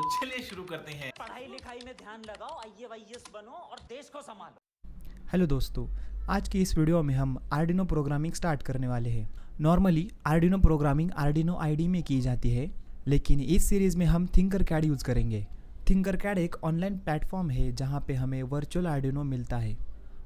तो चलिए शुरू करते हैं। पढ़ाई लिखाई में ध्यान लगाओ, आईएएस बनो और देश को संभालो। हेलो दोस्तों, आज की इस वीडियो में हम आर्डिनो प्रोग्रामिंग स्टार्ट करने वाले हैं। Normally Arduino programming Arduino ID में की जाती है, लेकिन इस सीरीज़ में हम थिंकरकैड यूज़ करेंगे। थिंकरकैड एक ऑनलाइन प्लेटफॉर्म है जहां पे हमें वर्चुअल आर्डिनो मिलता है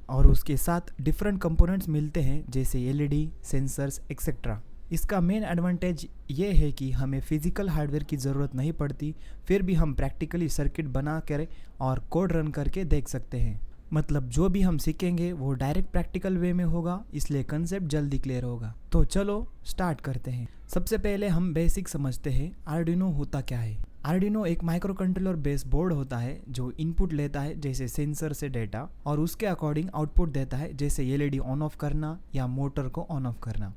और उसके साथ डिफरेंट कंपोनेंट्स मिलते हैं जैसे एलईडी, सेंसर्स एक्सेट्रा। इसका मेन एडवांटेज ये है कि हमें फिजिकल हार्डवेयर की ज़रूरत नहीं पड़ती, फिर भी हम प्रैक्टिकली सर्किट बना कर और कोड रन करके देख सकते हैं। मतलब जो भी हम सीखेंगे वो डायरेक्ट प्रैक्टिकल वे में होगा, इसलिए कंसेप्ट जल्दी क्लियर होगा। तो चलो स्टार्ट करते हैं। सबसे पहले हम बेसिक समझते हैं आर्डिनो होता क्या है। आर्डिनो एक माइक्रो कंट्रोलर बेस्ड बोर्ड होता है जो इनपुट लेता है जैसे सेंसर से डेटा और उसके अकॉर्डिंग आउटपुट देता है जैसे एलईडी ऑन ऑफ करना या मोटर को ऑन ऑफ करना।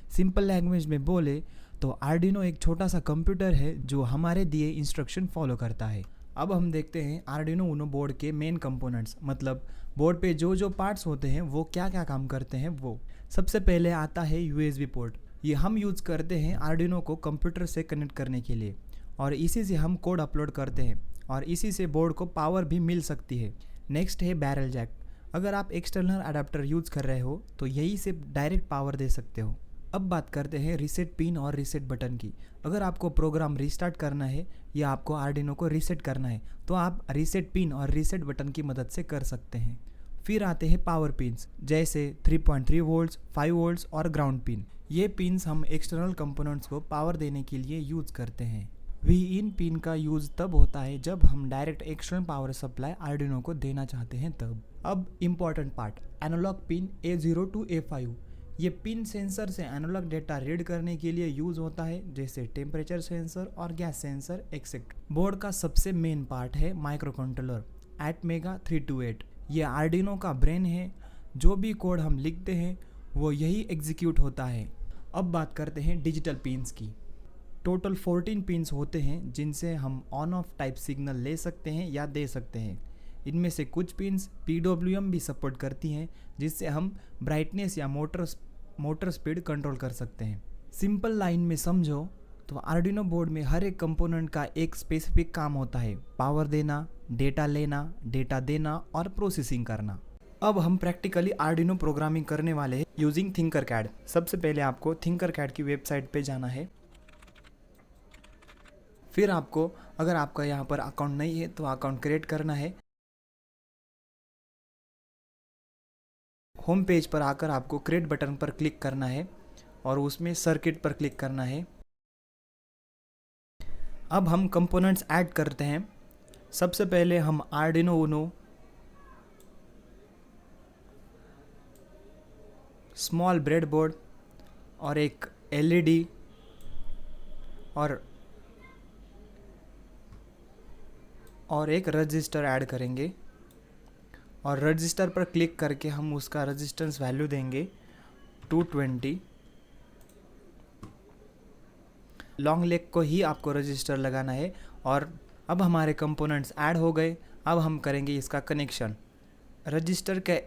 सिंपल लैंग्वेज में बोले तो आर्डिनो एक छोटा सा कंप्यूटर है जो हमारे दिए इंस्ट्रक्शन फॉलो करता है। अब हम देखते हैं आर्डिनो यूनो बोर्ड के मेन कंपोनेंट्स, मतलब बोर्ड पे जो जो पार्ट्स होते हैं वो क्या क्या काम करते हैं। वो सबसे पहले आता है यूएसबी पोर्ट। ये हम यूज़ करते हैं आर्डिनो को कंप्यूटर से कनेक्ट करने के लिए और इसी से हम कोड अपलोड करते हैं और इसी से बोर्ड को पावर भी मिल सकती है। नेक्स्ट है बैरल जैक। अगर आप एक्सटर्नल अडाप्टर यूज़ कर रहे हो तो यही से डायरेक्ट पावर दे सकते हो। अब बात करते हैं रीसेट पिन और रीसेट बटन की। अगर आपको प्रोग्राम रीस्टार्ट करना है या आपको आर्डिनो को रीसेट करना है तो आप रीसेट पिन और रीसेट बटन की मदद से कर सकते हैं। फिर आते हैं पावर पिन्स जैसे 3.3 वोल्ट्स, 5 वोल्ट्स और ग्राउंड पिन। ये पिन्स हम एक्सटर्नल कंपोनेंट्स को पावर देने के लिए यूज़ करते हैं। इन पिन का यूज़ तब होता है जब हम direct external power supply Arduino को देना चाहते हैं तब। अब important part, analog pin A0 to A5। ये पिन सेंसर से एनालॉग डेटा रीड करने के लिए यूज़ होता है जैसे टेम्परेचर सेंसर और गैस सेंसर एक्सेट्रा। बोर्ड का सबसे मेन पार्ट है माइक्रो कंट्रोलर ATmega 328। ये आर्डिनो का ब्रेन है। जो भी कोड हम लिखते हैं वो यही एग्जीक्यूट होता है। अब बात करते हैं डिजिटल पिन्स की। टोटल 14 पिन्स होते हैं जिनसे हम ऑन ऑफ टाइप सिग्नल ले सकते हैं या दे सकते हैं। इनमें से कुछ पिन्स PWM भी सपोर्ट करती हैं जिससे हम ब्राइटनेस या मोटर स्पीड कंट्रोल कर सकते हैं। सिंपल लाइन में समझो तो आर्डिनो बोर्ड में हर एक कंपोनेंट का एक स्पेसिफिक काम होता है, पावर देना, डेटा लेना, डेटा देना और प्रोसेसिंग करना। अब हम प्रैक्टिकली आर्डिनो प्रोग्रामिंग करने वाले हैं यूजिंग थिंकरकैड। सबसे पहले आपको थिंकरकैड की वेबसाइट पे जाना है। फिर आपको, अगर आपका यहाँ पर अकाउंट नहीं है तो अकाउंट क्रिएट करना है। होम पेज पर आकर आपको क्रिएट बटन पर क्लिक करना है और उसमें सर्किट पर क्लिक करना है। अब हम कंपोनेंट्स ऐड करते हैं। सबसे पहले हम आर्डिनो यूनो स्मॉल ब्रेडबोर्ड और एक एलईडी और एक रजिस्टर ऐड करेंगे और रजिस्टर पर क्लिक करके हम उसका रजिस्टेंस वैल्यू देंगे 220। लॉन्ग लेग को ही आपको रजिस्टर लगाना है। और अब हमारे कंपोनेंट्स ऐड हो गए। अब हम करेंगे इसका कनेक्शन। रजिस्टर के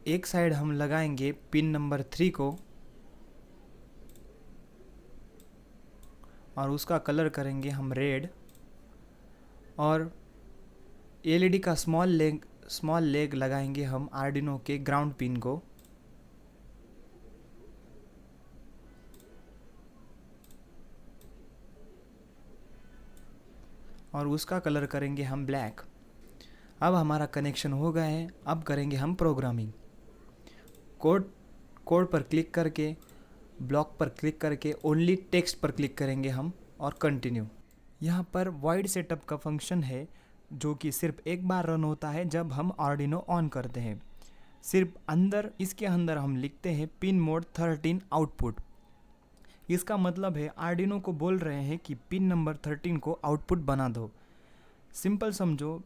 एक साइड हम लगाएंगे पिन नंबर 3 को और उसका कलर करेंगे हम रेड, और एलईडी का स्मॉल लेग लगाएंगे हम आर्डिनो के ग्राउंड पिन को। और उसका कलर करेंगे हम ब्लैक। अब हमारा कनेक्शन हो गया है। अब करेंगे हम प्रोग्रामिंग। कोड पर क्लिक करके, ब्लॉक पर क्लिक करके ओनली टेक्स्ट पर क्लिक करेंगे हम और कंटिन्यू। यहाँ पर वॉइड सेटअप का फंक्शन है जो कि सिर्फ एक बार रन होता है जब हम आर्डिनो ऑन करते हैं। सिर्फ इसके अंदर हम लिखते हैं पिन मोड 13 आउटपुट। इसका मतलब है आर्डिनो को बोल रहे हैं कि पिन नंबर 13 को आउटपुट बना दो। सिंपल समझो।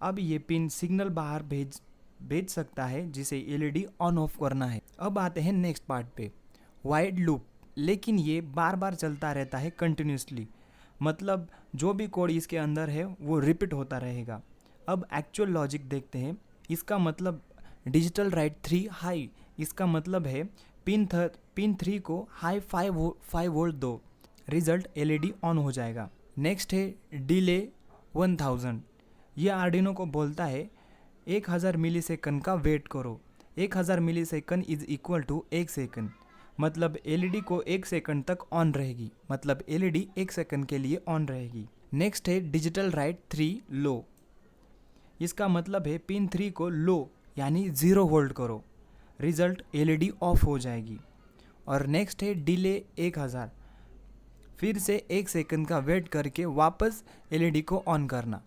अब ये पिन सिग्नल बाहर भेज सकता है जिसे एलईडी ऑन ऑफ करना है। अब आते हैं नेक्स्ट पार्ट पे, वाइड लूप। लेकिन ये बार बार चलता रहता है कंटिन्यूसली, मतलब जो भी कोड इसके अंदर है वो रिपीट होता रहेगा। अब एक्चुअल लॉजिक देखते हैं। इसका मतलब डिजिटल राइट 3 हाई, इसका मतलब है पिन 3 को हाई 5 वोल्ट दो, रिजल्ट एलईडी ऑन हो जाएगा। नेक्स्ट है डिले 1000। यह आर्डिनो को बोलता है 1000 मिलीसेकंड का वेट करो। 1000 millisecond is equal to 1 second. मतलब एलईडी को 1 सेकंड तक ऑन रहेगी, मतलब एलईडी 1 सेकंड के लिए ऑन रहेगी। नेक्स्ट है डिजिटल राइट 3 लो। इसका मतलब है पिन 3 को लो यानी 0 होल्ड करो, रिजल्ट एलईडी ऑफ हो जाएगी। और नेक्स्ट है डिले 1000। फिर से 1 सेकंड का वेट करके वापस एलईडी को ऑन करना।